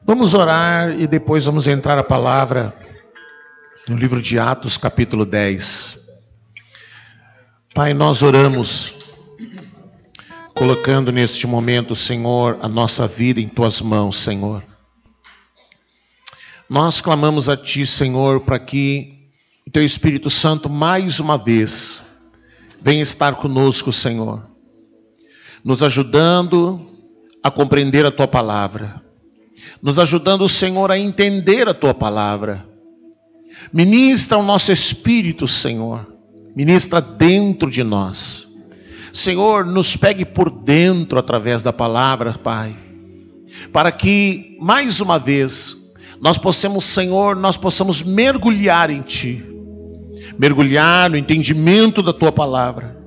Vamos orar e depois vamos entrar a palavra no livro de Atos, capítulo 10. Pai, nós oramos, colocando neste momento, Senhor, a nossa vida em Tuas mãos, Senhor. Nós clamamos a Ti, Senhor, para que o Teu Espírito Santo, mais uma vez, venha estar conosco, Senhor, nos ajudando a compreender a Tua palavra, nos ajudando, Senhor, a entender a Tua palavra. Ministra o nosso espírito, Senhor, ministra dentro de nós. Senhor, nos pegue por dentro através da palavra, Pai, para que, mais uma vez, nós possamos, Senhor, mergulhar em Ti, mergulhar no entendimento da Tua palavra,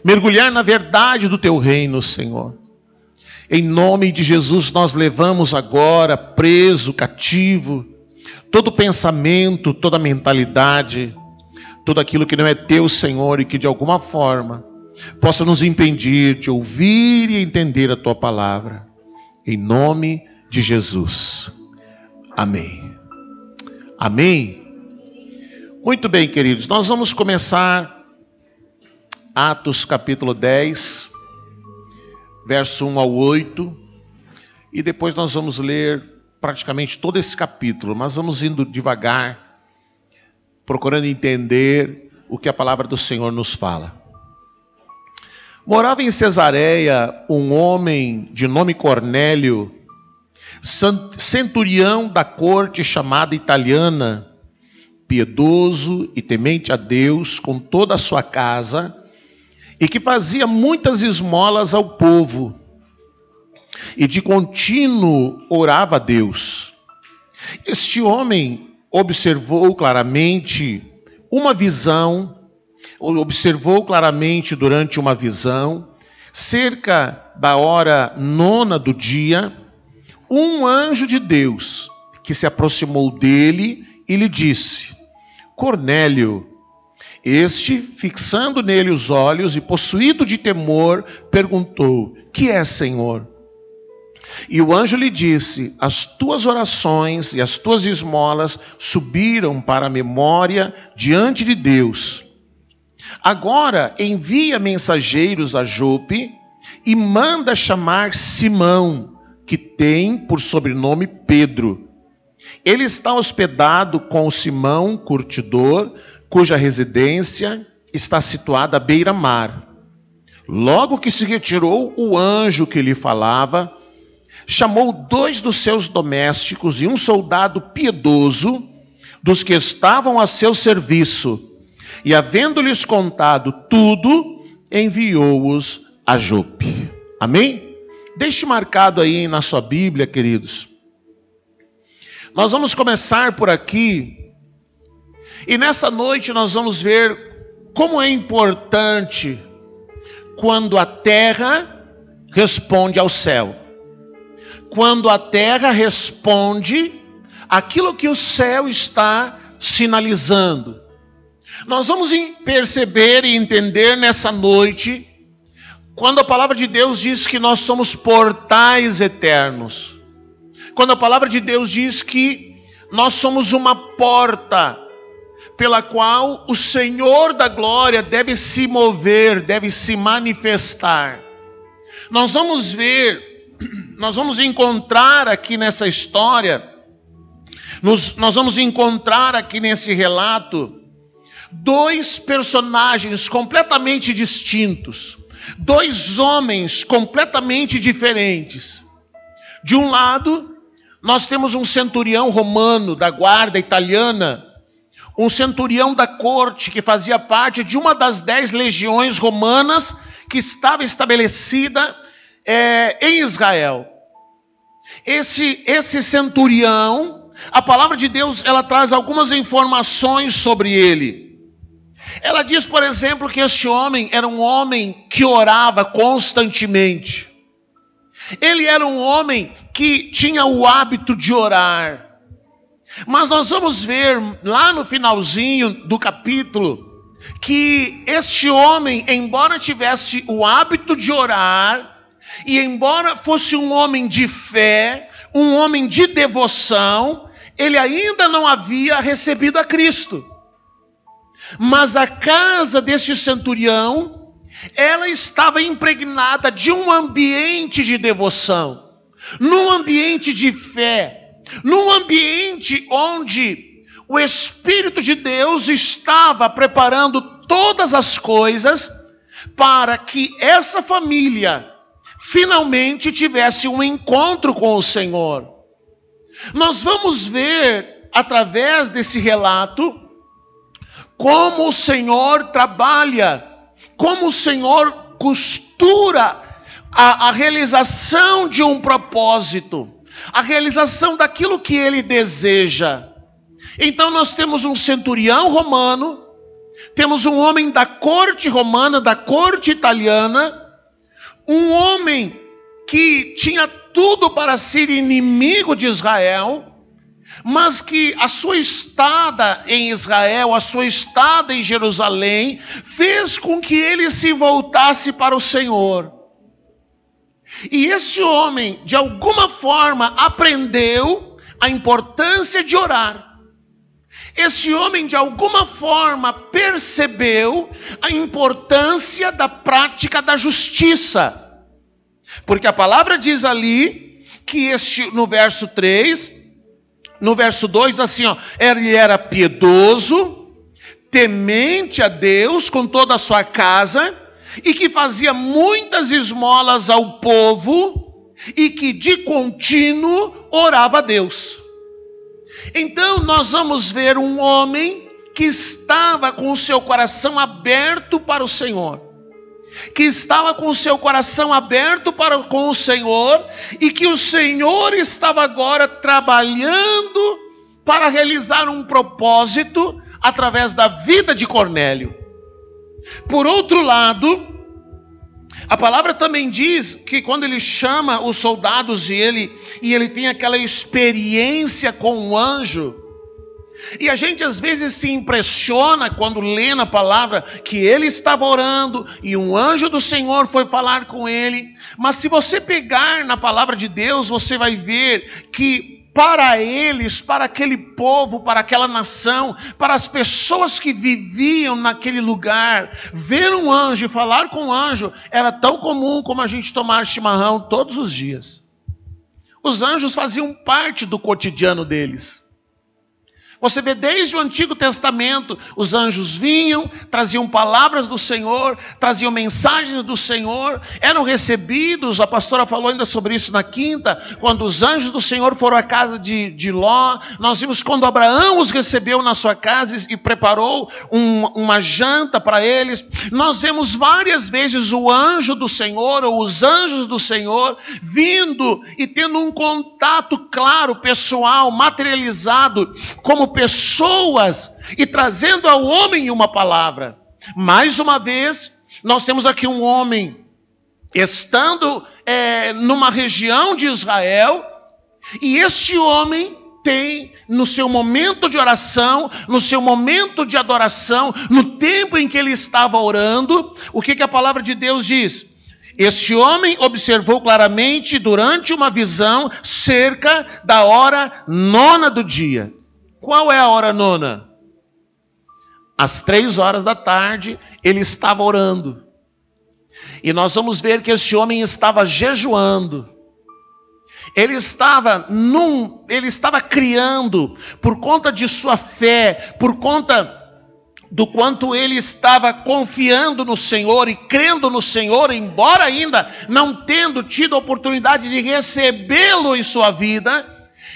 mergulhar na verdade do Teu reino, Senhor. Em nome de Jesus, nós levamos agora preso, cativo, todo pensamento, toda mentalidade, tudo aquilo que não é Teu, Senhor, e que de alguma forma possa nos impedir de ouvir e entender a Tua palavra. Em nome de Jesus. Amém. Amém. Muito bem, queridos, nós vamos começar Atos capítulo 10, verso 1 ao 8, e depois nós vamos ler praticamente todo esse capítulo, mas vamos indo devagar, procurando entender o que a palavra do Senhor nos fala. Morava em Cesareia um homem de nome Cornélio, centurião da corte chamada italiana, piedoso e temente a Deus com toda a sua casa, e que fazia muitas esmolas ao povo, e de contínuo orava a Deus. Este homem observou claramente durante uma visão, cerca da hora 9 do dia, um anjo de Deus que se aproximou dele e lhe disse: Cornélio. Este, fixando nele os olhos e possuído de temor, perguntou: que é, Senhor? E o anjo lhe disse: as tuas orações e as tuas esmolas subiram para a memória diante de Deus. Agora envia mensageiros a Jope e manda chamar Simão, que tem por sobrenome Pedro. Ele está hospedado com Simão, curtidor, cuja residência está situada à beira-mar. Logo que se retirou o anjo que lhe falava, chamou 2 dos seus domésticos e um soldado piedoso dos que estavam a seu serviço, e havendo-lhes contado tudo, enviou-os a Jope. Amém? Deixe marcado aí na sua Bíblia, queridos. Nós vamos começar por aqui, e nessa noite nós vamos ver como é importante quando a terra responde ao céu. Quando a terra responde aquilo que o céu está sinalizando. Nós vamos perceber e entender nessa noite, quando a palavra de Deus diz que nós somos portais eternos. Quando a palavra de Deus diz que nós somos uma porta pela qual o Senhor da glória deve se mover, deve se manifestar. Nós vamos encontrar aqui nessa história, nós vamos encontrar aqui nesse relato, 2 personagens completamente distintos, 2 homens completamente diferentes. De um lado, nós temos um centurião romano da guarda italiana, um centurião da corte que fazia parte de uma das 10 legiões romanas que estava estabelecida em Israel. Esse centurião, a palavra de Deus, ela traz algumas informações sobre ele. Ela diz, por exemplo, que este homem era um homem que orava constantemente. Ele era um homem que tinha o hábito de orar. Mas nós vamos ver lá no finalzinho do capítulo que este homem, embora tivesse o hábito de orar, e embora fosse um homem de fé, um homem de devoção, ele ainda não havia recebido a Cristo. Mas a casa deste centurião, ela estava impregnada de um ambiente de devoção, num ambiente de fé, num ambiente onde o Espírito de Deus estava preparando todas as coisas para que essa família finalmente tivesse um encontro com o Senhor. Nós vamos ver, através desse relato, como o Senhor trabalha, como o Senhor costura a realização de um propósito, a realização daquilo que Ele deseja. Então nós temos um centurião romano, temos um homem da corte romana, da corte italiana, um homem que tinha tudo para ser inimigo de Israel, mas que a sua estada em Israel, a sua estada em Jerusalém, fez com que ele se voltasse para o Senhor. E esse homem, de alguma forma, aprendeu a importância de orar. Esse homem, de alguma forma, percebeu a importância da prática da justiça. Porque a palavra diz ali, que no verso 3, no verso 2, assim, ó, ele era piedoso, temente a Deus com toda a sua casa, e que fazia muitas esmolas ao povo, e que de contínuo orava a Deus. Então nós vamos ver um homem que estava com o seu coração aberto para o Senhor, que estava com o seu coração aberto com o Senhor, e que o Senhor estava agora trabalhando para realizar um propósito através da vida de Cornélio. Por outro lado, a palavra também diz que quando ele chama os soldados e ele tem aquela experiência com o anjo, e a gente às vezes se impressiona quando lê na palavra que ele estava orando e um anjo do Senhor foi falar com ele. Mas se você pegar na palavra de Deus, você vai ver que para eles, para aquele povo, para aquela nação, para as pessoas que viviam naquele lugar, ver um anjo e falar com um anjo era tão comum como a gente tomar chimarrão todos os dias. Os anjos faziam parte do cotidiano deles. Você vê desde o Antigo Testamento, os anjos vinham, traziam palavras do Senhor, traziam mensagens do Senhor, eram recebidos, a pastora falou ainda sobre isso na quinta, quando os anjos do Senhor foram à casa de Ló. Nós vimos quando Abraão os recebeu na sua casa e preparou uma janta para eles. Nós vemos várias vezes o anjo do Senhor, ou os anjos do Senhor, vindo e tendo um contato claro, pessoal, materializado, como pessoas, e trazendo ao homem uma palavra. Mais uma vez, nós temos aqui um homem estando numa região de Israel, e este homem tem no seu momento de oração, no seu momento de adoração, no tempo em que ele estava orando, o que a palavra de Deus diz? Este homem observou claramente durante uma visão cerca da hora 9 do dia. Qual é a hora 9? Às 3 horas da tarde, ele estava orando. E nós vamos ver que este homem estava jejuando. Ele estava criando, por conta de sua fé, por conta do quanto ele estava confiando no Senhor e crendo no Senhor, embora ainda não tendo tido a oportunidade de recebê-lo em sua vida.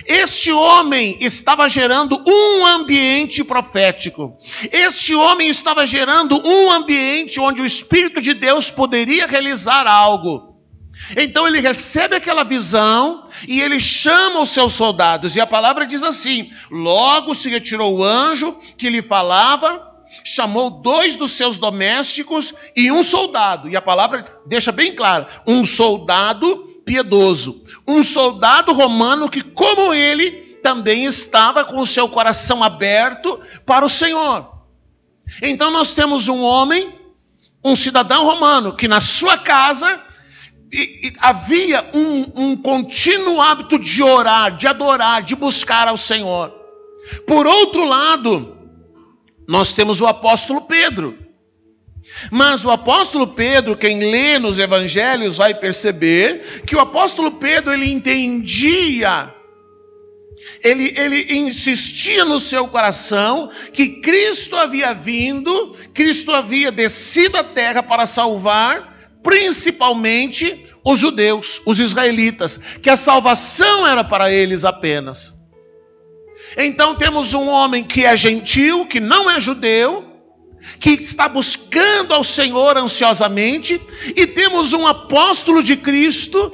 Este homem estava gerando um ambiente profético. Este homem estava gerando um ambiente onde o Espírito de Deus poderia realizar algo. Então ele recebe aquela visão e ele chama os seus soldados. E a palavra diz assim: logo se retirou o anjo que lhe falava, chamou 2 dos seus domésticos e um soldado. E a palavra deixa bem claro, um soldado piedoso, um soldado romano que, como ele, também estava com o seu coração aberto para o Senhor. Então nós temos um homem, um cidadão romano, que na sua casa havia um contínuo hábito de orar, de adorar, de buscar ao Senhor. Por outro lado, nós temos o apóstolo Pedro. Mas o apóstolo Pedro, quem lê nos evangelhos vai perceber que o apóstolo Pedro, ele entendia, ele insistia no seu coração que Cristo havia vindo, Cristo havia descido à terra para salvar principalmente os judeus, os israelitas, que a salvação era para eles apenas. Então temos um homem que é gentil, que não é judeu, que está buscando ao Senhor ansiosamente, e temos um apóstolo de Cristo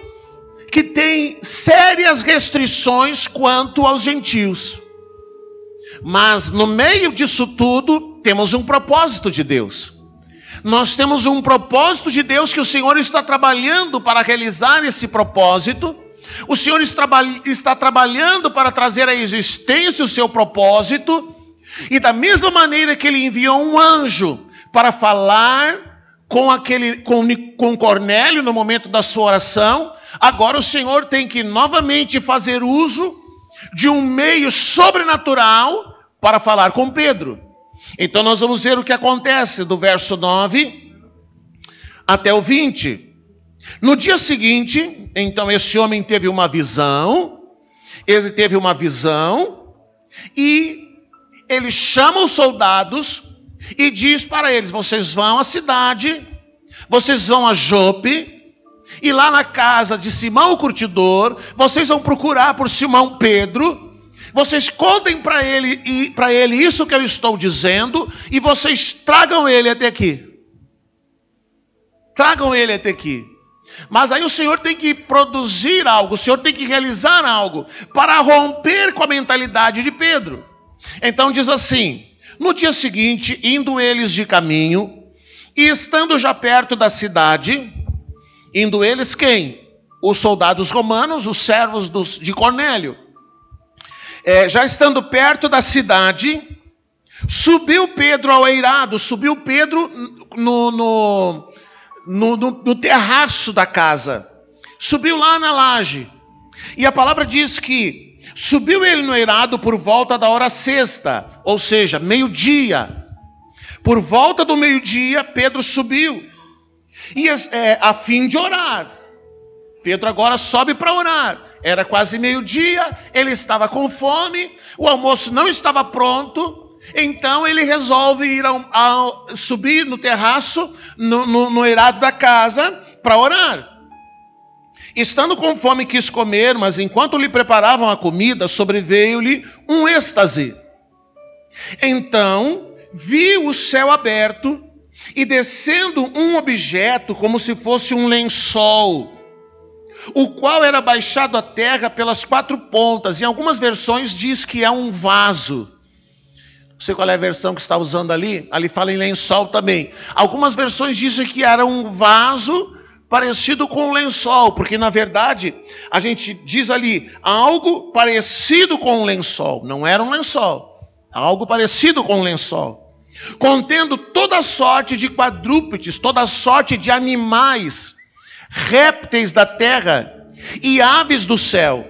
que tem sérias restrições quanto aos gentios. Mas no meio disso tudo, temos um propósito de Deus. Nós temos um propósito de Deus que o Senhor está trabalhando para realizar esse propósito. O Senhor está trabalhando para trazer à existência o seu propósito. E da mesma maneira que ele enviou um anjo para falar com Cornélio no momento da sua oração, agora o Senhor tem que novamente fazer uso de um meio sobrenatural para falar com Pedro. Então nós vamos ver o que acontece do verso 9 até o 20. No dia seguinte, então esse homem teve uma visão, e ele chama os soldados e diz para eles: vocês vão à cidade, vocês vão a Jope, e lá na casa de Simão o curtidor, vocês vão procurar por Simão Pedro, vocês contem para ele isso que eu estou dizendo, e vocês tragam ele até aqui. Tragam ele até aqui. Mas aí o Senhor tem que produzir algo, o Senhor tem que realizar algo, para romper com a mentalidade de Pedro. Então diz assim: no dia seguinte, indo eles de caminho, e estando já perto da cidade, indo eles quem? Os soldados romanos, os servos de Cornélio. Já estando perto da cidade, subiu Pedro ao eirado, subiu Pedro no terraço da casa, subiu lá na laje. E a palavra diz que subiu ele no eirado por volta da hora sexta, ou seja, meio-dia. Por volta do meio-dia, Pedro subiu, e a fim de orar. Pedro agora sobe para orar. Era quase meio-dia, ele estava com fome, o almoço não estava pronto, então ele resolve subir no terraço, no eirado da casa, para orar. Estando com fome, quis comer, mas enquanto lhe preparavam a comida, sobreveio-lhe um êxtase. Então viu o céu aberto e descendo um objeto como se fosse um lençol, o qual era baixado à terra pelas quatro pontas. Em algumas versões diz que é um vaso. Não sei qual é a versão que está usando ali. Ali fala em lençol também. Algumas versões dizem que era um vaso parecido com um lençol, porque na verdade a gente diz ali algo parecido com um lençol. Não era um lençol, algo parecido com um lençol, contendo toda sorte de quadrúpedes, toda sorte de animais, répteis da terra e aves do céu.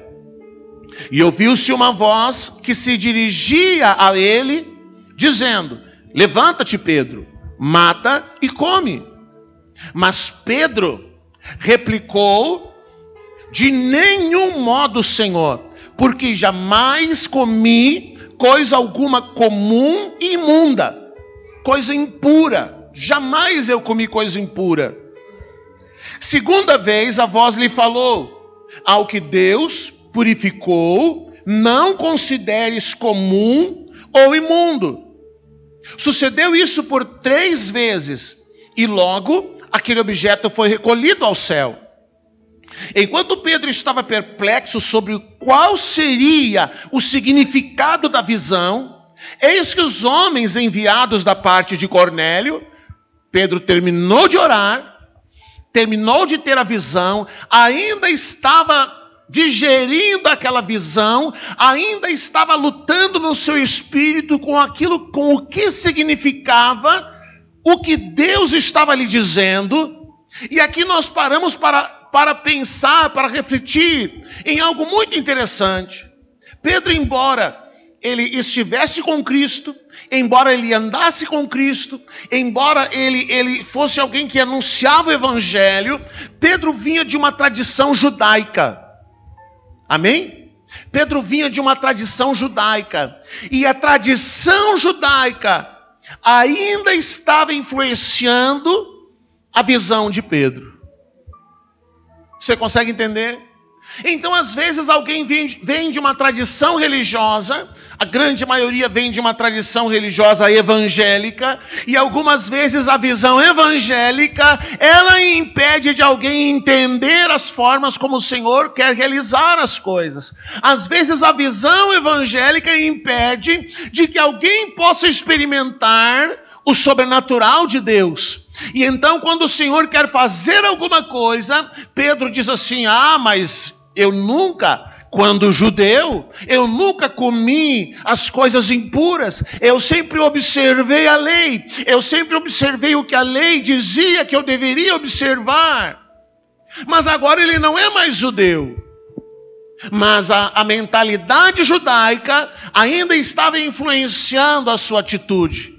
E ouviu-se uma voz que se dirigia a ele, dizendo: levanta-te, Pedro, mata e come. Mas Pedro replicou: de nenhum modo, Senhor, porque jamais comi coisa alguma comum e imunda, coisa impura. Jamais eu comi coisa impura. Segunda vez a voz lhe falou: ao que Deus purificou, não consideres comum ou imundo. Sucedeu isso por 3 vezes, e logo aquele objeto foi recolhido ao céu. Enquanto Pedro estava perplexo sobre qual seria o significado da visão, eis que os homens enviados da parte de Cornélio, Pedro terminou de orar, terminou de ter a visão, ainda estava digerindo aquela visão, ainda estava lutando no seu espírito com aquilo, com o que significava o que Deus estava lhe dizendo. E aqui nós paramos para para pensar, para refletir em algo muito interessante. Pedro, embora ele estivesse com Cristo, embora ele andasse com Cristo, embora ele fosse alguém que anunciava o Evangelho, Pedro vinha de uma tradição judaica. Amém? Pedro vinha de uma tradição judaica. E a tradição judaica ainda estava influenciando a visão de Pedro. Você consegue entender? Então, às vezes, alguém vem de uma tradição religiosa, a grande maioria vem de uma tradição religiosa evangélica, e algumas vezes a visão evangélica, ela impede de alguém entender as formas como o Senhor quer realizar as coisas. Às vezes a visão evangélica impede de que alguém possa experimentar o sobrenatural de Deus. E então, quando o Senhor quer fazer alguma coisa, Pedro diz assim: mas eu nunca, quando judeu, eu nunca comi as coisas impuras, eu sempre observei a lei, eu sempre observei o que a lei dizia que eu deveria observar. Mas agora ele não é mais judeu. Mas a mentalidade judaica ainda estava influenciando a sua atitude.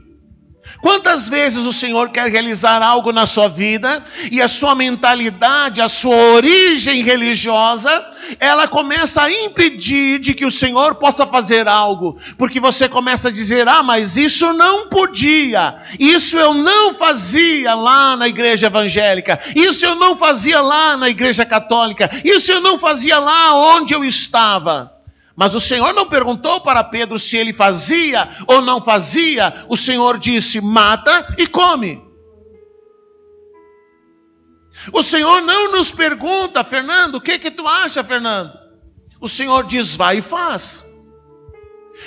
Quantas vezes o Senhor quer realizar algo na sua vida e a sua mentalidade, a sua origem religiosa, ela começa a impedir de que o Senhor possa fazer algo, porque você começa a dizer: mas isso não podia, isso eu não fazia lá na igreja evangélica, isso eu não fazia lá na igreja católica, isso eu não fazia lá onde eu estava. Mas o Senhor não perguntou para Pedro se ele fazia ou não fazia. O Senhor disse: mata e come. O Senhor não nos pergunta: Fernando, o que tu acha, Fernando? O Senhor diz: vai e faz.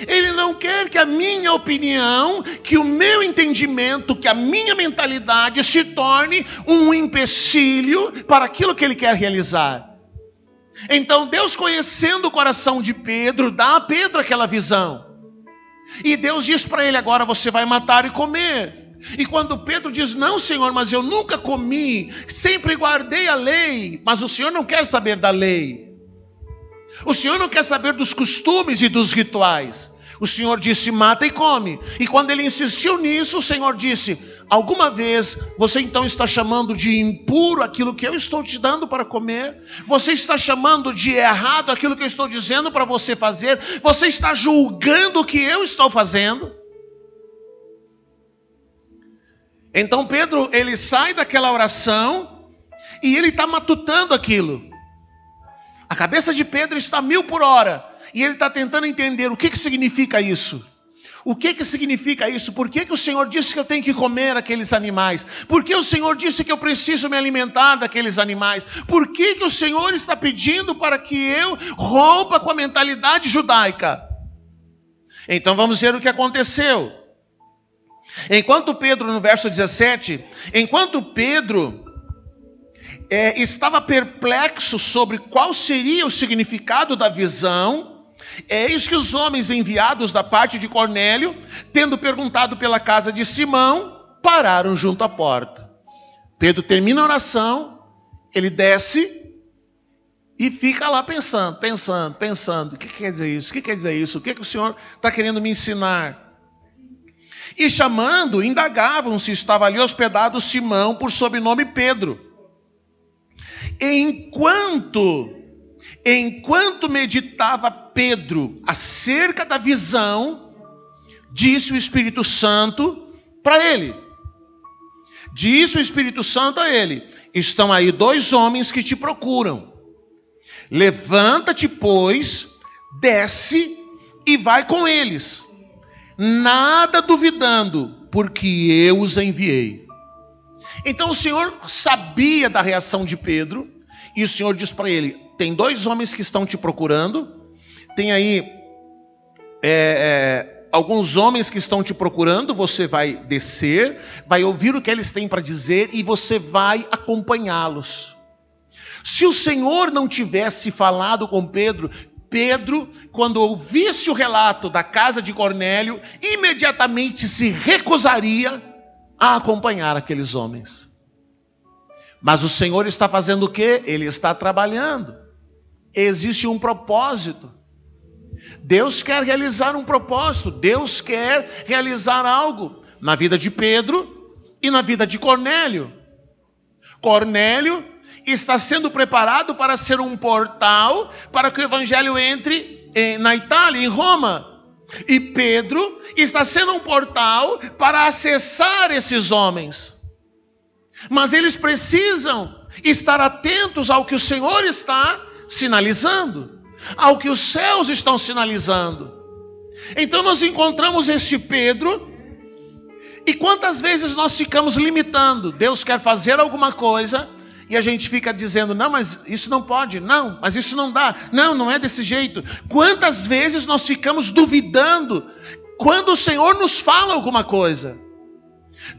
Ele não quer que a minha opinião, que o meu entendimento, que a minha mentalidade se torne um empecilho para aquilo que Ele quer realizar. Então Deus, conhecendo o coração de Pedro, dá a Pedro aquela visão. E Deus diz para ele: agora você vai matar e comer. E quando Pedro diz: não, Senhor, mas eu nunca comi, sempre guardei a lei. Mas o Senhor não quer saber da lei. O Senhor não quer saber dos costumes e dos rituais. O Senhor disse: mata e come. E quando ele insistiu nisso, o Senhor disse: alguma vez você então está chamando de impuro aquilo que eu estou te dando para comer? Você está chamando de errado aquilo que eu estou dizendo para você fazer? Você está julgando o que eu estou fazendo? Então Pedro, ele sai daquela oração e ele está matutando aquilo. A cabeça de Pedro está 1000 por hora. E ele está tentando entender o que significa isso. O que significa isso? Por que o Senhor disse que eu tenho que comer aqueles animais? Por que o Senhor disse que eu preciso me alimentar daqueles animais? Por que o Senhor está pedindo para que eu rompa com a mentalidade judaica? Então vamos ver o que aconteceu. Enquanto Pedro, no verso 17, enquanto Pedro estava perplexo sobre qual seria o significado da visão, eis que os homens enviados da parte de Cornélio, tendo perguntado pela casa de Simão, pararam junto à porta. Pedro termina a oração, ele desce e fica lá pensando. O que quer dizer isso? O que quer dizer isso? O que o Senhor está querendo me ensinar? E chamando, indagavam se estava ali hospedado Simão, por sobrenome Pedro. Enquanto meditava Pedro acerca da visão, disse o Espírito Santo para ele. Disse o Espírito Santo a ele: estão aí 2 homens que te procuram. Levanta-te, pois, desce e vai com eles, nada duvidando, porque eu os enviei. Então o Senhor sabia da reação de Pedro, e o Senhor diz para ele: tem 2 homens que estão te procurando, tem aí alguns homens que estão te procurando, você vai descer, vai ouvir o que eles têm para dizer e você vai acompanhá-los. Se o Senhor não tivesse falado com Pedro, quando ouvisse o relato da casa de Cornélio, imediatamente se recusaria a acompanhar aqueles homens. Mas o Senhor está fazendo o quê? Ele está trabalhando. Existe um propósito. Deus quer realizar um propósito. Deus quer realizar algo na vida de Pedro e na vida de Cornélio. Cornélio está sendo preparado para ser um portal para que o evangelho entre na Itália, em Roma. E Pedro está sendo um portal para acessar esses homens. Mas eles precisam estar atentos ao que o Senhor está sinalizando, ao que os céus estão sinalizando. Então nós encontramos este Pedro, e quantas vezes nós ficamos limitando? Deus quer fazer alguma coisa, e a gente fica dizendo, não, mas isso não pode, não, mas isso não dá, não, não é desse jeito. Quantas vezes nós ficamos duvidando quando o Senhor nos fala alguma coisa?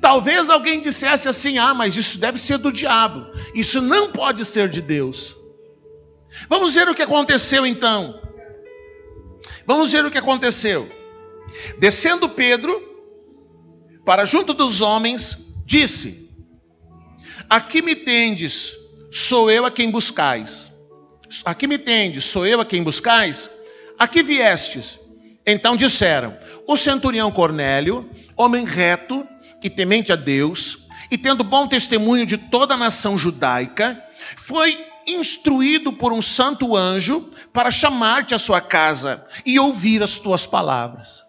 Talvez alguém dissesse assim, mas isso deve ser do diabo, isso não pode ser de Deus. Vamos ver o que aconteceu então. Vamos ver o que aconteceu. Descendo Pedro para junto dos homens, disse: aqui me tendes, sou eu a quem buscais. Aqui me tendes, sou eu a quem buscais. Aqui viestes. Então disseram: o centurião Cornélio, homem reto e temente a Deus, e tendo bom testemunho de toda a nação judaica, foi instruído por um santo anjo para chamar-te à sua casa e ouvir as tuas palavras.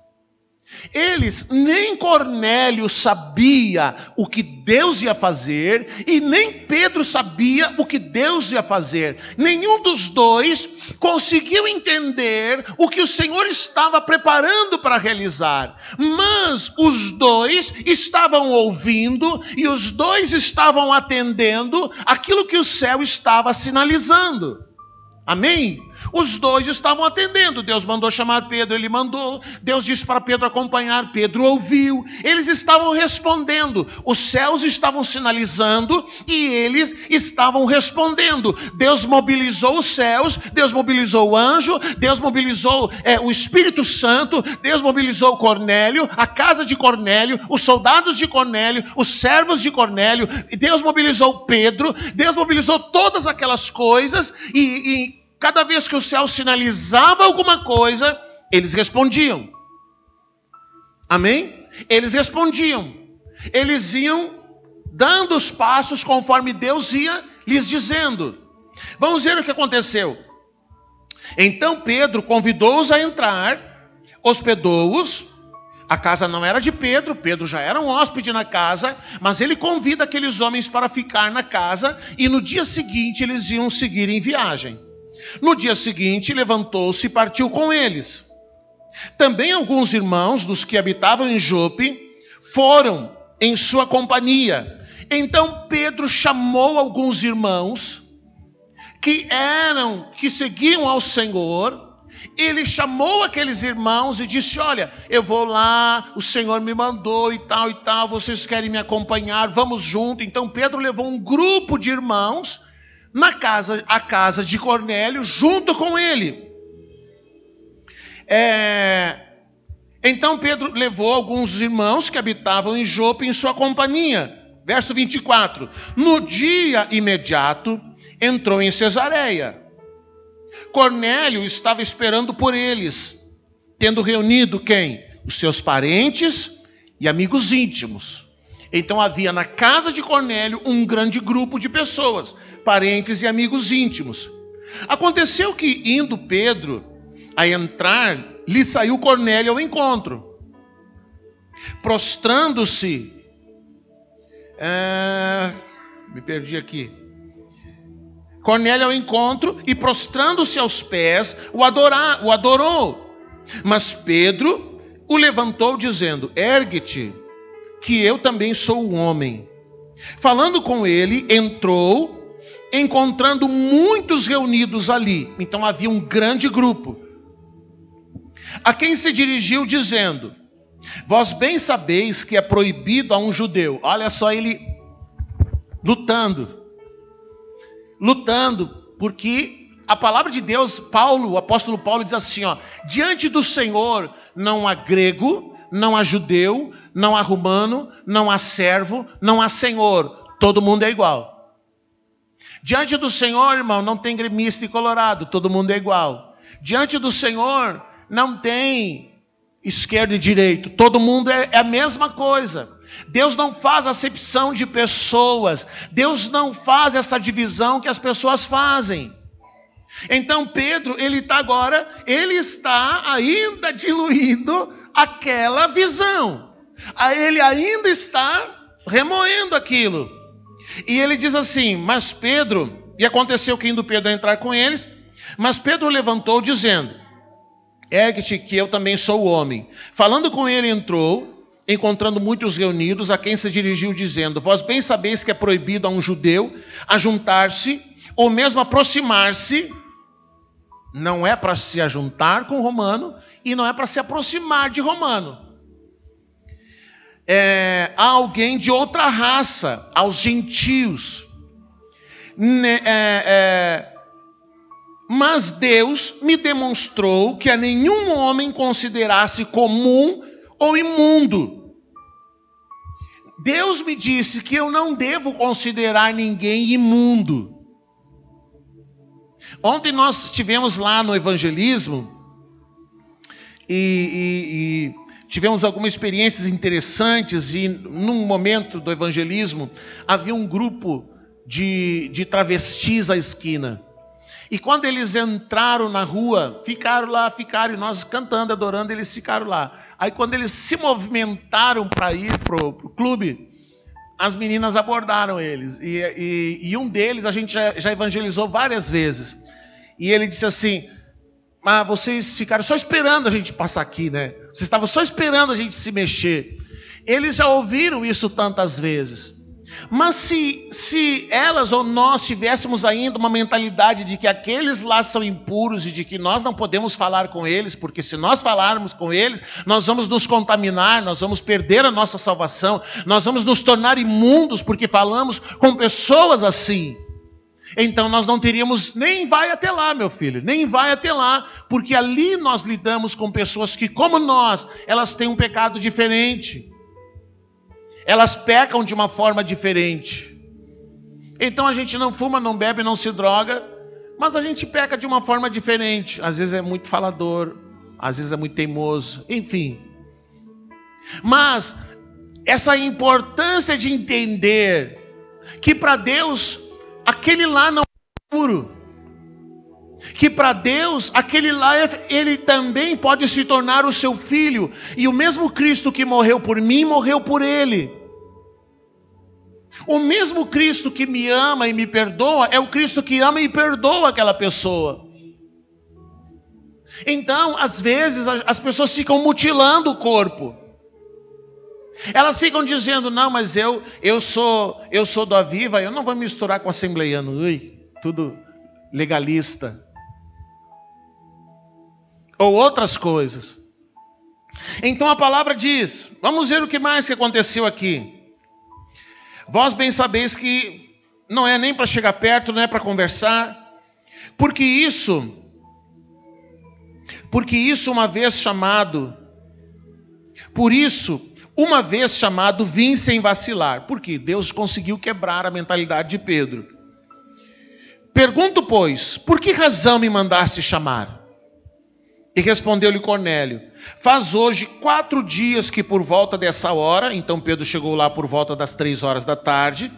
Eles, nem Cornélio sabia o que Deus ia fazer, e nem Pedro sabia o que Deus ia fazer. Nenhum dos dois conseguiu entender o que o Senhor estava preparando para realizar. Mas os dois estavam ouvindo e os dois estavam atendendo aquilo que o céu estava sinalizando. Amém? Os dois estavam atendendo. Deus mandou chamar Pedro, ele mandou. Deus disse para Pedro acompanhar, Pedro ouviu. Eles estavam respondendo. Os céus estavam sinalizando e eles estavam respondendo. Deus mobilizou os céus, Deus mobilizou o anjo, Deus mobilizou o Espírito Santo, Deus mobilizou Cornélio, a casa de Cornélio, os soldados de Cornélio, os servos de Cornélio. Deus mobilizou Pedro, Deus mobilizou todas aquelas coisas e cada vez que o céu sinalizava alguma coisa, eles respondiam. Amém? Eles respondiam. Eles iam dando os passos conforme Deus ia lhes dizendo. Vamos ver o que aconteceu. Então Pedro convidou-os a entrar, hospedou-os. A casa não era de Pedro, Pedro já era um hóspede na casa, mas ele convida aqueles homens para ficar na casa, e no dia seguinte eles iam seguir em viagem. No dia seguinte, levantou-se e partiu com eles. Também alguns irmãos dos que habitavam em Jope foram em sua companhia. Então Pedro chamou alguns irmãos que seguiam ao Senhor. Ele chamou aqueles irmãos e disse: olha, eu vou lá, o Senhor me mandou e tal, vocês querem me acompanhar, vamos junto. Então Pedro levou um grupo de irmãos a casa de Cornélio, junto com ele. Então Pedro levou alguns irmãos que habitavam em Jope em sua companhia. Verso 24. No dia imediato, entrou em Cesareia. Cornélio estava esperando por eles, tendo reunido quem? Os seus parentes e amigos íntimos. Então havia na casa de Cornélio um grande grupo de pessoas, parentes e amigos íntimos. Aconteceu que, indo Pedro a entrar, lhe saiu Cornélio ao encontro. Prostrando-se, me perdi aqui. Cornélio ao encontro e prostrando-se aos pés, o adorou. Mas Pedro o levantou dizendo: ergue-te, que eu também sou um homem. Falando com ele, entrou, encontrando muitos reunidos ali. Então havia um grande grupo. A quem se dirigiu dizendo: vós bem sabeis que é proibido a um judeu. Olha só ele lutando, porque a palavra de Deus, o apóstolo Paulo diz assim, diante do Senhor não há grego, não há judeu, não há romano, não há servo, não há senhor. Todo mundo é igual. Diante do Senhor, irmão, não tem gremista e colorado, todo mundo é igual. Diante do Senhor, não tem esquerda e direito, todo mundo é a mesma coisa. Deus não faz acepção de pessoas, Deus não faz essa divisão que as pessoas fazem. Então Pedro, ele está ainda diluindo aquela visão. Ele ainda está remoendo aquilo. E ele diz assim, mas Pedro, e aconteceu que indo Pedro entrar com eles, mas Pedro levantou dizendo, ergue-te que eu também sou homem. Falando com ele entrou, encontrando muitos reunidos, a quem se dirigiu dizendo, vós bem sabeis que é proibido a um judeu ajuntar-se, ou mesmo aproximar-se, não é para se ajuntar com o romano, e não é para se aproximar de romano. A alguém de outra raça, aos gentios. Mas Deus me demonstrou que a nenhum homem considerasse comum ou imundo. Deus me disse que eu não devo considerar ninguém imundo. Ontem nós estivemos lá no evangelismo e tivemos algumas experiências interessantes, e num momento do evangelismo havia um grupo de travestis à esquina. E quando eles entraram na rua, ficaram e nós cantando, adorando, eles ficaram lá. Aí quando eles se movimentaram para ir pro clube, as meninas abordaram eles. E um deles a gente já evangelizou várias vezes. E ele disse assim, mas vocês ficaram só esperando a gente passar aqui, né? Vocês estavam só esperando a gente se mexer. Eles já ouviram isso tantas vezes. Mas se elas ou nós tivéssemos ainda uma mentalidade de que aqueles lá são impuros e de que nós não podemos falar com eles, porque se nós falarmos com eles, nós vamos nos contaminar, nós vamos perder a nossa salvação, nós vamos nos tornar imundos porque falamos com pessoas assim. Então nós não teríamos, nem vai até lá, meu filho, nem vai até lá, porque ali nós lidamos com pessoas que, como nós, elas têm um pecado diferente. Elas pecam de uma forma diferente. Então a gente não fuma, não bebe, não se droga, mas a gente peca de uma forma diferente. Às vezes é muito falador, às vezes é muito teimoso, enfim. Mas essa importância de entender que para Deus aquele lá não é puro, que para Deus aquele lá ele também pode se tornar o seu filho, e o mesmo Cristo que morreu por mim, morreu por ele. O mesmo Cristo que me ama e me perdoa é o Cristo que ama e perdoa aquela pessoa. Então, às vezes as pessoas ficam mutilando o corpo. Elas ficam dizendo, não, mas eu sou do Aviva, eu não vou me misturar com assembleiano. Ui, tudo legalista. Ou outras coisas. Então a palavra diz, vamos ver o que mais que aconteceu aqui. Vós bem sabeis que não é nem para chegar perto, não é para conversar, porque isso uma vez chamado, vim sem vacilar. Porque Deus conseguiu quebrar a mentalidade de Pedro. Pergunto, pois, por que razão me mandaste chamar? E respondeu-lhe Cornélio, faz hoje 4 dias que por volta dessa hora, então Pedro chegou lá por volta das 3 horas da tarde,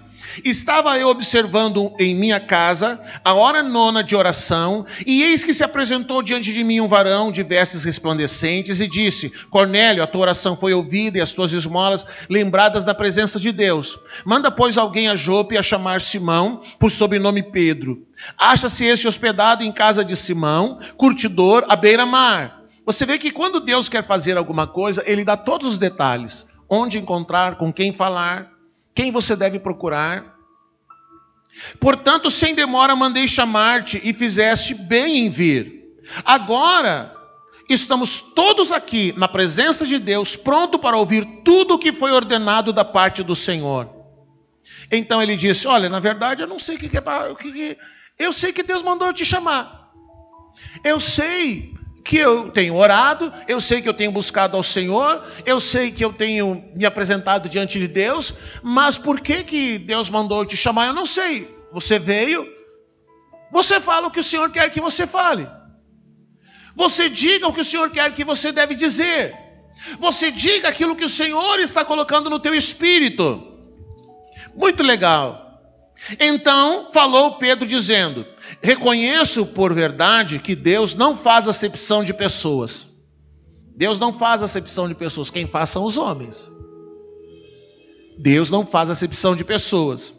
estava eu observando em minha casa a hora 9 de oração, e eis que se apresentou diante de mim um varão de vestes resplandecentes e disse, Cornélio, a tua oração foi ouvida e as tuas esmolas lembradas na presença de Deus. Manda, pois, alguém a Jope a chamar Simão, por sobrenome Pedro. Acha-se este hospedado em casa de Simão, curtidor, à beira-mar. Você vê que quando Deus quer fazer alguma coisa, Ele dá todos os detalhes. Onde encontrar, com quem falar, quem você deve procurar. Portanto, sem demora mandei chamar-te e fizeste bem em vir. Agora estamos todos aqui na presença de Deus, pronto para ouvir tudo o que foi ordenado da parte do Senhor. Então ele disse, olha, na verdade eu não sei o que é. Eu sei que Deus mandou eu te chamar. Eu sei que eu tenho orado, eu sei que eu tenho buscado ao Senhor, eu sei que eu tenho me apresentado diante de Deus, mas por que Deus mandou eu te chamar? Eu não sei. você veio, você fala o que o Senhor quer que você fale. Você diga o que o Senhor quer que você deve dizer. Você diga aquilo que o Senhor está colocando no teu espírito. Muito legal. Então falou Pedro dizendo: reconheço por verdade que Deus não faz acepção de pessoas. Deus não faz acepção de pessoas. Quem faz são os homens. Deus não faz acepção de pessoas.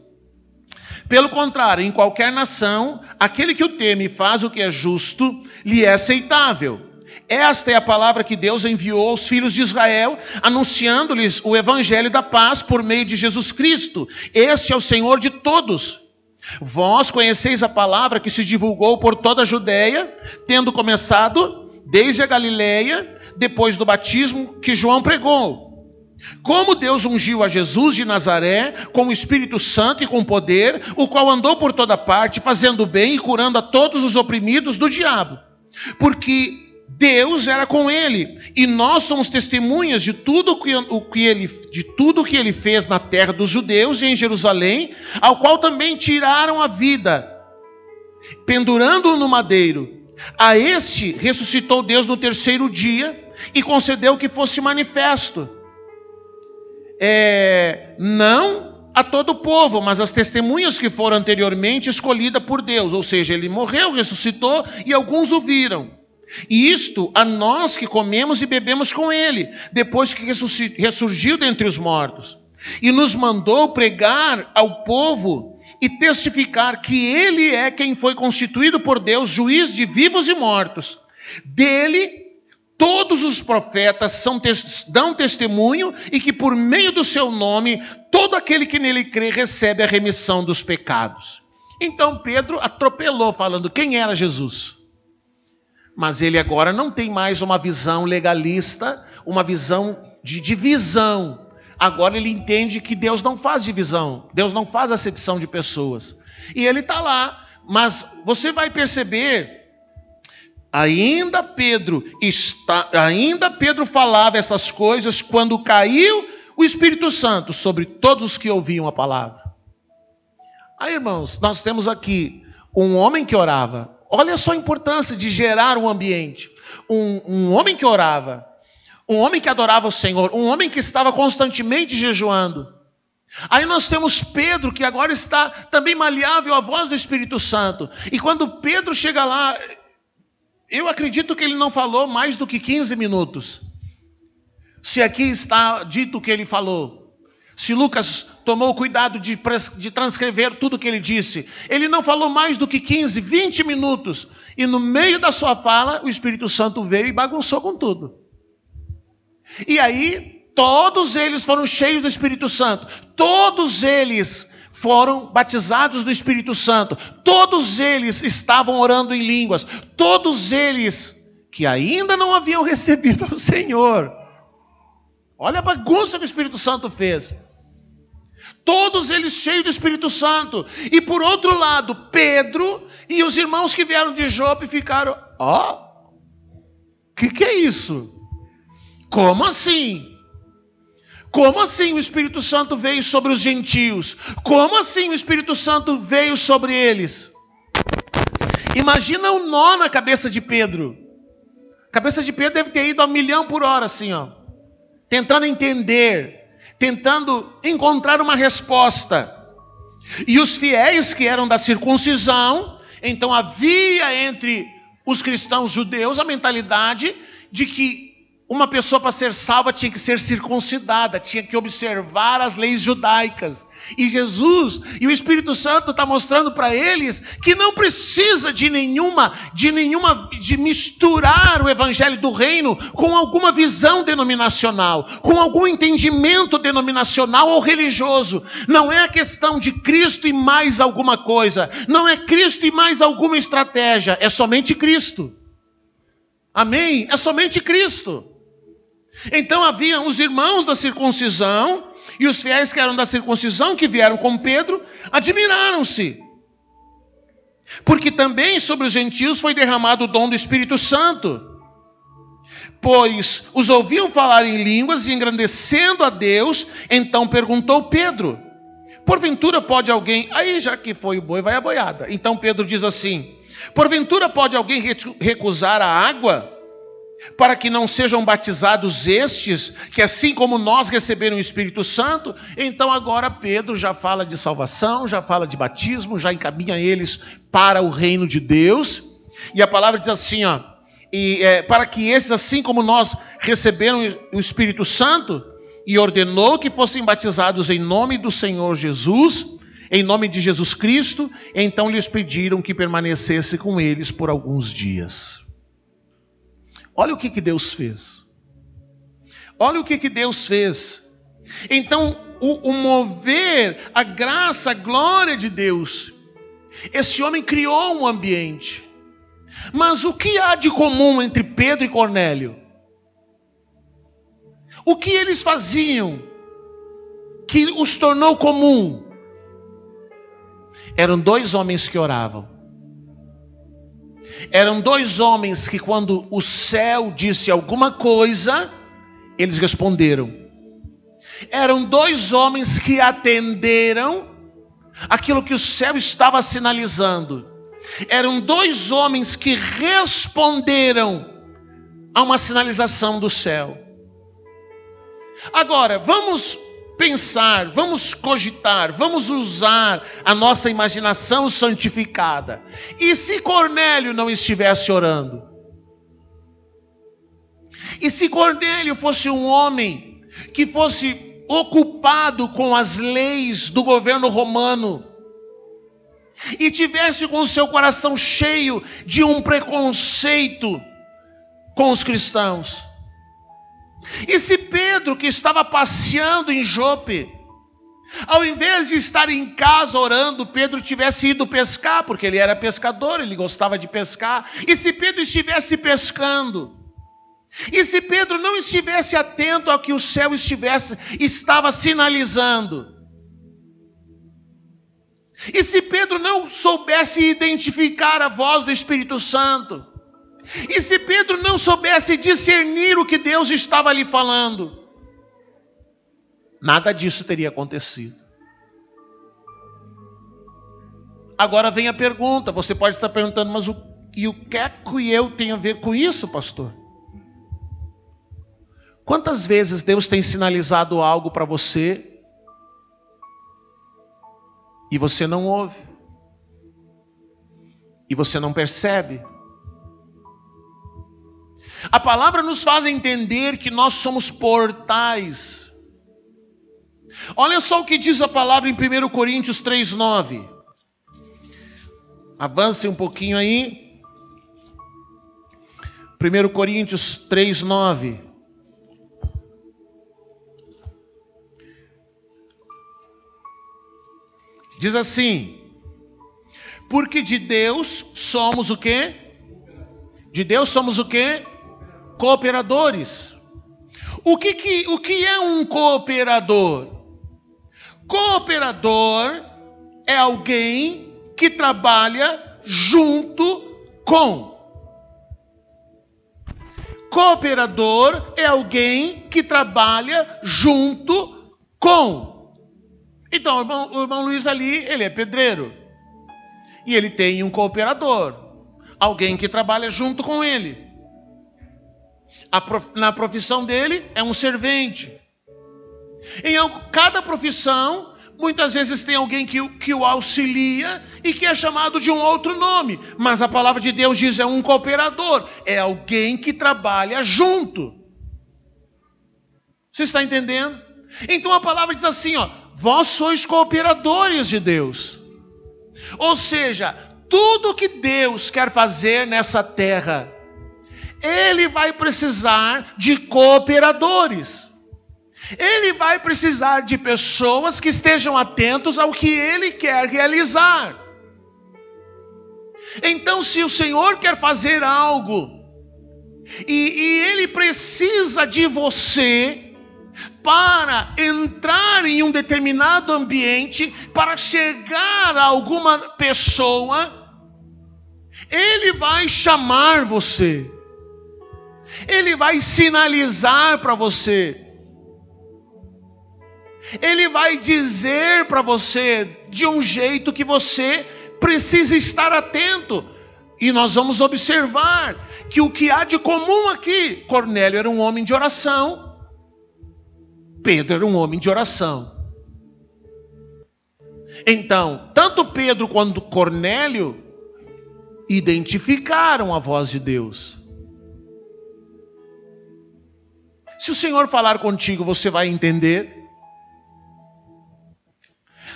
Pelo contrário, em qualquer nação, aquele que o teme e faz o que é justo, lhe é aceitável. Esta é a palavra que Deus enviou aos filhos de Israel, anunciando-lhes o evangelho da paz por meio de Jesus Cristo. Este é o Senhor de todos. Vós conheceis a palavra que se divulgou por toda a Judeia, tendo começado desde a Galileia, depois do batismo que João pregou. Como Deus ungiu a Jesus de Nazaré com o Espírito Santo e com poder, o qual andou por toda parte, fazendo bem e curando a todos os oprimidos do diabo. Porque Deus era com ele, e nós somos testemunhas de tudo que ele fez na terra dos judeus e em Jerusalém, ao qual também tiraram a vida, pendurando-o no madeiro. A este ressuscitou Deus no terceiro dia e concedeu que fosse manifesto. Não a todo o povo, mas as testemunhas que foram anteriormente escolhidas por Deus. Ou seja, ele morreu, ressuscitou e alguns o viram. E isto a nós que comemos e bebemos com ele, depois que ressurgiu dentre os mortos. E nos mandou pregar ao povo e testificar que ele é quem foi constituído por Deus, juiz de vivos e mortos. Dele todos os profetas dão testemunho, e que por meio do seu nome, todo aquele que nele crê recebe a remissão dos pecados. Então Pedro atropelou falando quem era Jesus. Mas ele agora não tem mais uma visão legalista, uma visão de divisão. Agora ele entende que Deus não faz divisão, Deus não faz acepção de pessoas. E ele está lá, mas você vai perceber, ainda Pedro falava essas coisas quando caiu o Espírito Santo sobre todos os que ouviam a palavra. Aí, irmãos, nós temos aqui um homem que orava. Olha só a importância de gerar um ambiente. Um homem que orava, um homem que adorava o Senhor, um homem que estava constantemente jejuando. Aí nós temos Pedro, que agora está também maleável à voz do Espírito Santo. E quando Pedro chega lá, eu acredito que ele não falou mais do que 15 minutos. Se aqui está dito o que ele falou. Se Lucas tomou cuidado de transcrever tudo o que ele disse. Ele não falou mais do que 15, 20 minutos. E no meio da sua fala, o Espírito Santo veio e bagunçou com tudo. E aí, todos eles foram cheios do Espírito Santo. Todos eles foram batizados no Espírito Santo. Todos eles estavam orando em línguas. Todos eles que ainda não haviam recebido o Senhor. Olha a bagunça que o Espírito Santo fez. Todos eles cheios do Espírito Santo. E por outro lado, Pedro e os irmãos que vieram de Jope ficaram: que é isso? Como assim? Como assim o Espírito Santo veio sobre os gentios? Como assim o Espírito Santo veio sobre eles? Imagina o nó na cabeça de Pedro. A cabeça de Pedro deve ter ido a 1.000 por hora, assim, tentando entender, tentando encontrar uma resposta. E os fiéis que eram da circuncisão, então havia entre os cristãos judeus a mentalidade de que uma pessoa para ser salva tinha que ser circuncidada, tinha que observar as leis judaicas. E Jesus e o Espírito Santo está mostrando para eles que não precisa de misturar o evangelho do reino com alguma visão denominacional, com algum entendimento denominacional ou religioso. Não é a questão de Cristo e mais alguma coisa. Não é Cristo e mais alguma estratégia. É somente Cristo. Amém? É somente Cristo. Então haviam os irmãos da circuncisão e os fiéis que eram da circuncisão, que vieram com Pedro, admiraram-se. Porque também sobre os gentios foi derramado o dom do Espírito Santo. Pois os ouviam falar em línguas e engrandecendo a Deus. Então perguntou Pedro: Porventura pode alguém... Aí já que foi o boi, vai a boiada. Então Pedro diz assim: porventura pode alguém recusar a água para que não sejam batizados estes, que assim como nós receberam o Espírito Santo? Então agora Pedro já fala de salvação, já fala de batismo, já encaminha eles para o reino de Deus. E a palavra diz assim, ó, para que esses, assim como nós, receberam o Espírito Santo, e ordenou que fossem batizados em nome do Senhor Jesus, em nome de Jesus Cristo. Então lhes pediram que permanecesse com eles por alguns dias. Olha o que Deus fez. Olha o que Deus fez. Então, o mover, a graça, a glória de Deus. Esse homem criou um ambiente. Mas o que há de comum entre Pedro e Cornélio? O que eles faziam que os tornou comum? Eram dois homens que oravam. Eram dois homens que, quando o céu disse alguma coisa, eles responderam. Eram dois homens que atenderam aquilo que o céu estava sinalizando. Eram dois homens que responderam a uma sinalização do céu. Agora, vamos pensar, vamos cogitar, vamos usar a nossa imaginação santificada. E se Cornélio não estivesse orando? E se Cornélio fosse um homem que fosse ocupado com as leis do governo romano e tivesse com o seu coração cheio de um preconceito com os cristãos? E se Pedro, que estava passeando em Jope, ao invés de estar em casa orando, Pedro tivesse ido pescar, porque ele era pescador, ele gostava de pescar. E se Pedro estivesse pescando? E se Pedro não estivesse atento ao que o céu estava sinalizando? E se Pedro não soubesse identificar a voz do Espírito Santo? E se Pedro não soubesse discernir o que Deus estava lhe falando? Nada disso teria acontecido. Agora vem a pergunta, você pode estar perguntando, mas o que é que eu tenho a ver com isso, pastor? Quantas vezes Deus tem sinalizado algo para você e você não ouve? E você não percebe? A palavra nos faz entender que nós somos portais. Olha só o que diz a palavra em 1 Coríntios 3:9. Avance um pouquinho aí. 1 Coríntios 3:9. Diz assim: porque de Deus somos o quê? De Deus somos o quê? Cooperadores. O que é um cooperador? Cooperador é alguém que trabalha junto com. Cooperador é alguém que trabalha junto com. Então, o irmão Luiz ali, ele é pedreiro. E ele tem um cooperador. Alguém que trabalha junto com ele. Na profissão dele é um servente. Em cada profissão, muitas vezes tem alguém que o auxilia e que é chamado de um outro nome. Mas a palavra de Deus diz é um cooperador. É alguém que trabalha junto. Você está entendendo? Então a palavra diz assim, ó: vós sois cooperadores de Deus. Ou seja, tudo que Deus quer fazer nessa terra, Ele vai precisar de cooperadores. Ele vai precisar de pessoas que estejam atentos ao que Ele quer realizar. Então, se o Senhor quer fazer algo, e Ele precisa de você para entrar em um determinado ambiente, para chegar a alguma pessoa, Ele vai chamar você. Ele vai sinalizar para você. Ele vai dizer para você de um jeito que você precisa estar atento. E nós vamos observar que o que há de comum aqui, Cornélio era um homem de oração, Pedro era um homem de oração. Então, tanto Pedro quanto Cornélio identificaram a voz de Deus. Se o Senhor falar contigo, você vai entender.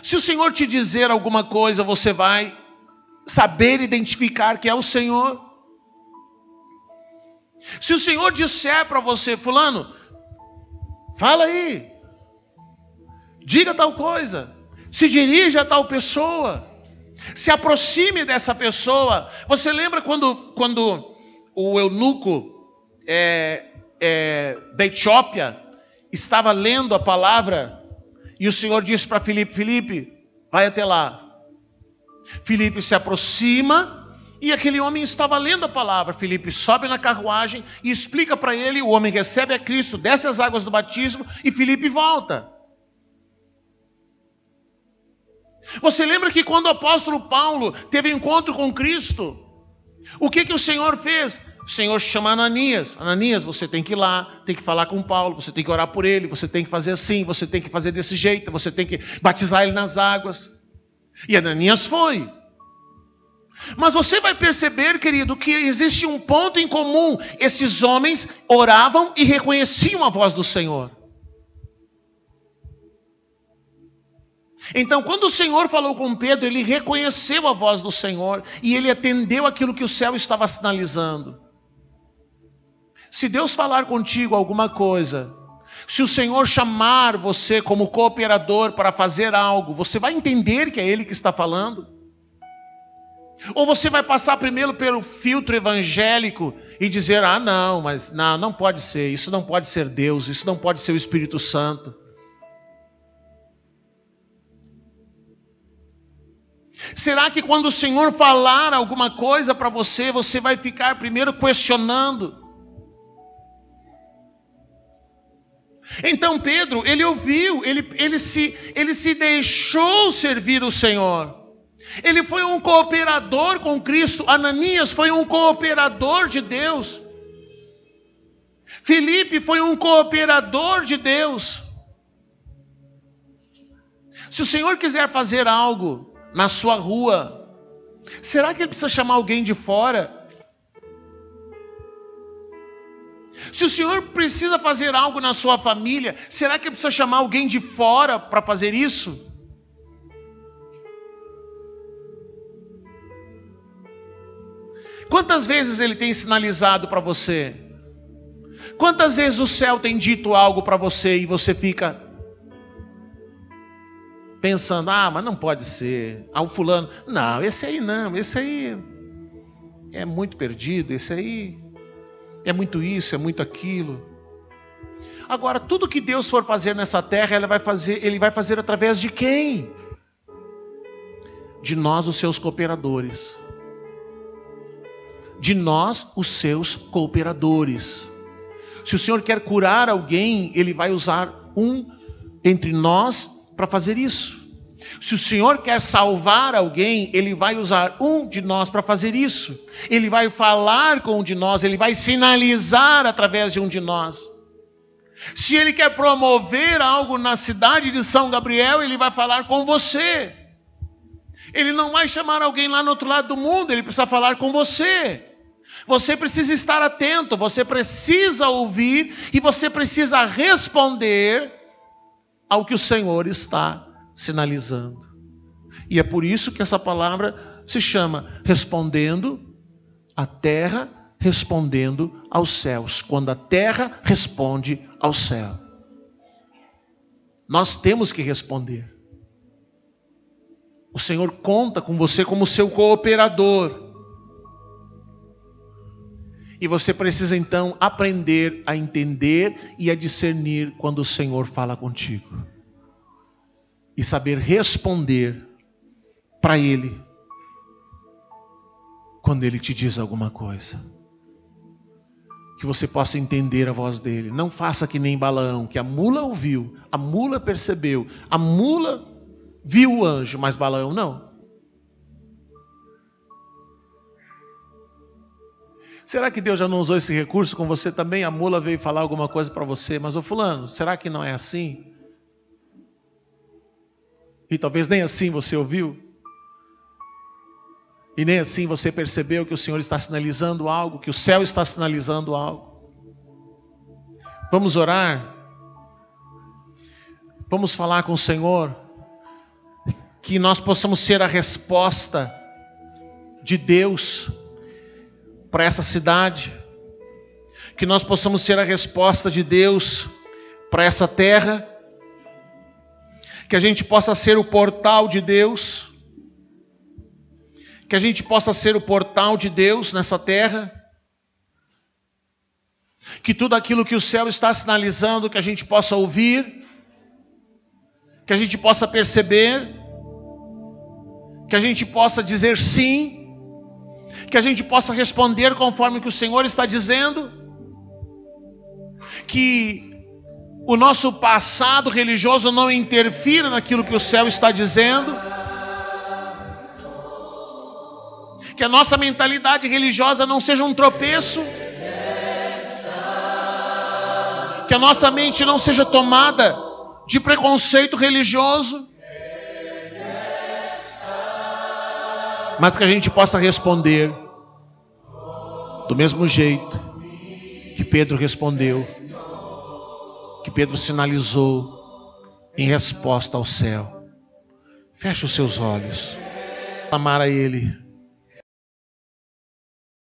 Se o Senhor te dizer alguma coisa, você vai saber identificar que é o Senhor. Se o Senhor disser para você, fulano, fala aí, diga tal coisa, se dirija a tal pessoa, se aproxime dessa pessoa. Você lembra quando o eunuco da Etiópia estava lendo a palavra e o Senhor disse para Filipe, Filipe, vai até lá. Filipe se aproxima e aquele homem estava lendo a palavra. Filipe sobe na carruagem e explica para ele, o homem recebe a Cristo, desce as águas do batismo e Filipe volta. Você lembra que quando o apóstolo Paulo teve encontro com Cristo, o que o Senhor fez? O Senhor chama Ananias. Ananias, você tem que ir lá, tem que falar com Paulo, você tem que orar por ele, você tem que fazer assim, você tem que fazer desse jeito, você tem que batizar ele nas águas. E Ananias foi. Mas você vai perceber, querido, que existe um ponto em comum. Esses homens oravam e reconheciam a voz do Senhor. Então, quando o Senhor falou com Pedro, ele reconheceu a voz do Senhor e ele atendeu aquilo que o céu estava sinalizando. Se Deus falar contigo alguma coisa, se o Senhor chamar você como cooperador para fazer algo, você vai entender que é Ele que está falando? Ou você vai passar primeiro pelo filtro evangélico e dizer, não pode ser, isso não pode ser Deus, isso não pode ser o Espírito Santo. Será que quando o Senhor falar alguma coisa para você, você vai ficar primeiro questionando? Então Pedro, ele ouviu, ele se deixou servir o Senhor. Ele foi um cooperador com Cristo. Ananias foi um cooperador de Deus. Filipe foi um cooperador de Deus. Se o Senhor quiser fazer algo na sua rua, será que ele precisa chamar alguém de fora? Se o Senhor precisa fazer algo na sua família, será que ele precisa chamar alguém de fora para fazer isso? Quantas vezes ele tem sinalizado para você? Quantas vezes o céu tem dito algo para você e você fica pensando, mas não pode ser. O fulano, não, esse aí é muito perdido, esse aí é muito isso, é muito aquilo. Agora, tudo que Deus for fazer nessa terra, Ele vai fazer através de quem? De nós, os seus cooperadores. De nós, os seus cooperadores. Se o Senhor quer curar alguém, Ele vai usar um entre nós para fazer isso. Se o Senhor quer salvar alguém, Ele vai usar um de nós para fazer isso. Ele vai falar com um de nós, Ele vai sinalizar através de um de nós. Se Ele quer promover algo na cidade de São Gabriel, Ele vai falar com você. Ele não vai chamar alguém lá no outro lado do mundo, Ele precisa falar com você. Você precisa estar atento, você precisa ouvir e você precisa responder ao que o Senhor está sinalizando. E é por isso que essa palavra se chama respondendo a terra, respondendo aos céus. Quando a terra responde ao céu, nós temos que responder. O Senhor conta com você como seu cooperador. E você precisa então aprender a entender e a discernir quando o Senhor fala contigo. E saber responder para Ele quando Ele te diz alguma coisa. que você possa entender a voz dele. Não faça que nem Balaão, que a mula ouviu, a mula percebeu, a mula viu o anjo, mas Balaão não. Será que Deus já não usou esse recurso com você também? A mula veio falar alguma coisa para você, mas ô fulano, será que não é assim? E talvez nem assim você ouviu. E nem assim você percebeu que o Senhor está sinalizando algo, que o céu está sinalizando algo. Vamos orar. Vamos falar com o Senhor. Que nós possamos ser a resposta de Deus para essa cidade. Que nós possamos ser a resposta de Deus para essa terra. Que a gente possa ser o portal de Deus. Que a gente possa ser o portal de Deus nessa terra. Que tudo aquilo que o céu está sinalizando, que a gente possa ouvir. Que a gente possa perceber. Que a gente possa dizer sim. Que a gente possa responder conforme que o Senhor está dizendo. Que o nosso passado religioso não interfira naquilo que o céu está dizendo. Que a nossa mentalidade religiosa não seja um tropeço. Que a nossa mente não seja tomada de preconceito religioso. Mas que a gente possa responder do mesmo jeito que Pedro respondeu. Que Pedro sinalizou em resposta ao céu. Feche os seus olhos. Amar a Ele.